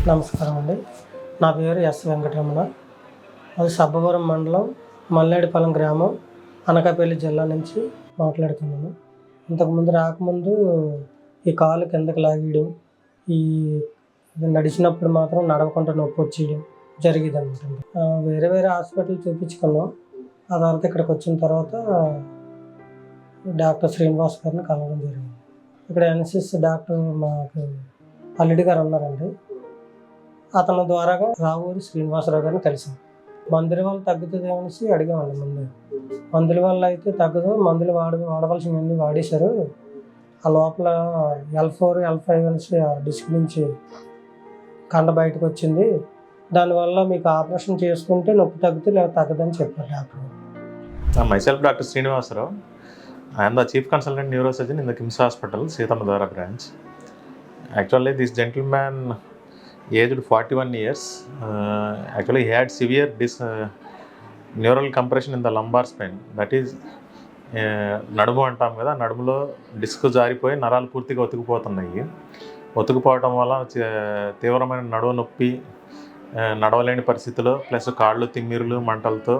నమస్కారం అండి. నా పేరు ఎస్ వెంకటరమణ. అది సబ్బవరం మండలం మల్లేడిపాలెం గ్రామం, అనకాపల్లి జిల్లా నుంచి మాట్లాడుతున్నాను. ఇంతకుముందు రాకముందు ఈ కాలు కిందకి లాగేయడం, ఈ నడిచినప్పుడు మాత్రం నడవకుండా నొప్పి వచ్చేయడం జరిగేది అనమాట. వేరే వేరే హాస్పిటల్ చూపించుకున్నాం. ఆ తర్వాత ఇక్కడికి వచ్చిన తర్వాత డాక్టర్ శ్రీనివాస్ గారిని కలవడం జరిగింది. ఇక్కడ ఎన్ఎస్ఎస్ డాక్టర్ మాకు అల్లుడి గారు ఉన్నారండి. అతని ద్వారాగా రావూరి శ్రీనివాసరావు గారిని కలిసాం. మందుల వల్ల తగ్గుతుంది అనేసి అడిగామండి. మందుల వల్ల అయితే తగ్గదు, మందులు వాడవలసినవన్నీ వాడేశారు. ఆ లోపల L4, L5 అనేసి ఆ డిస్క్ నుంచి కండ బయటకు వచ్చింది. దానివల్ల మీకు ఆపరేషన్ చేసుకుంటే నొప్పి తగ్గుతుంది, లేదా తగ్గదని చెప్పారు doctor. Myself, Dr. Srinivasarao. I am the Chief Consultant Neurosurgeon in the KIMS Hospital, Seethamadara branch. Actually, this gentleman, aged 41 years, actually he had severe neural compression in the lumbar spine. That is, నడుము అంటాం కదా, నడుములో disc జారిపోయి నరాలు పూర్తిగా ఒతుకుపోవటం వల్ల తీవ్రమైన నడుము నొప్పి, నడవలేని పరిస్థితిలో, ప్లస్ కాళ్ళు తిమ్మిరులు మంటలతో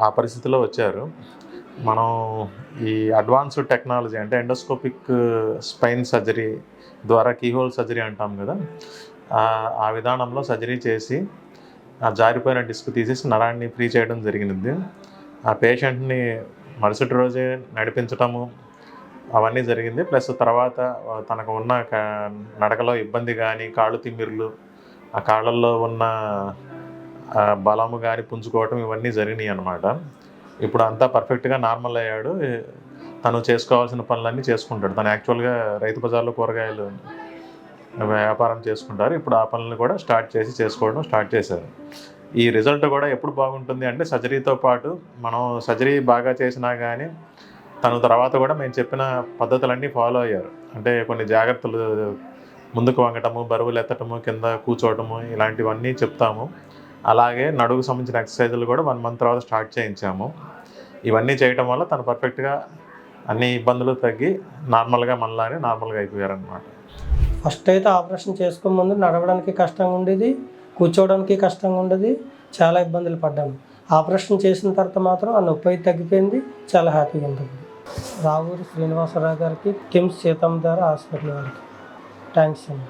ఆ పరిస్థితిలో వచ్చారు. మనం ఈ అడ్వాన్స్డ్ టెక్నాలజీ అంటే ఎండోస్కోపిక్ స్పైన్ సర్జరీ ద్వారా, కీహోల్ సర్జరీ అంటాం కదా, ఆ విధానంలో సర్జరీ చేసి ఆ జారిపోయిన డిస్క్ తీసేసి నరాన్ని ఫ్రీ చేయడం జరిగింది. ఆ పేషెంట్ని మరుసటి రోజే నడిపించటము అవన్నీ జరిగింది. ప్లస్ తర్వాత తనకు ఉన్న నడకలో ఇబ్బంది కానీ, కాళ్ళు తిమ్మిర్లు, ఆ కాళ్ళల్లో ఉన్న బలము కానీ పుంజుకోవటం ఇవన్నీ జరిగినాయి అన్నమాట. ఇప్పుడు అంతా పర్ఫెక్ట్గా నార్మల్ అయ్యాడు. తను చేసుకోవాల్సిన పనులన్నీ చేసుకుంటాడు. తను యాక్చువల్గా రైతు బజార్లో కూరగాయలు వ్యాపారం చేసుకుంటారు. ఇప్పుడు ఆ పనులను కూడా చేసుకోవడం స్టార్ట్ చేశారు. ఈ రిజల్ట్ కూడా ఎప్పుడు బాగుంటుంది అంటే, సర్జరీతో పాటు మనం సర్జరీ బాగా చేసినా కానీ తను తర్వాత కూడా మేము చెప్పిన పద్ధతులన్నీ ఫాలో అయ్యారు. అంటే కొన్ని జాగ్రత్తలు, ముందుకు వంగటము, బరువులు ఎత్తటము, కింద కూర్చోవటము, ఇలాంటివన్నీ చెప్తాము. అలాగే నడువుకు సంబంధించిన ఎక్సర్సైజులు కూడా 1 month తర్వాత స్టార్ట్ చేయించాము. ఇవన్నీ చేయటం వల్ల తను పర్ఫెక్ట్గా అన్ని ఇబ్బందులు తగ్గి నార్మల్గా అయిపోయారనమాట. ఫస్ట్ అయితే ఆపరేషన్ చేసుకో ముందు నడవడానికి కష్టంగా ఉండేది, కూర్చోవడానికి కష్టంగా ఉండేది, చాలా ఇబ్బందులు పడ్డాము. ఆపరేషన్ చేసిన తర్వాత మాత్రం ఆ నొప్పి అయితే తగ్గిపోయింది, చాలా హ్యాపీగా ఉంటుంది. రావూరి శ్రీనివాసరావు గారికి, KIMS సీతమ్మధార హాస్పిటల్ వారికి థ్యాంక్స్ అండి.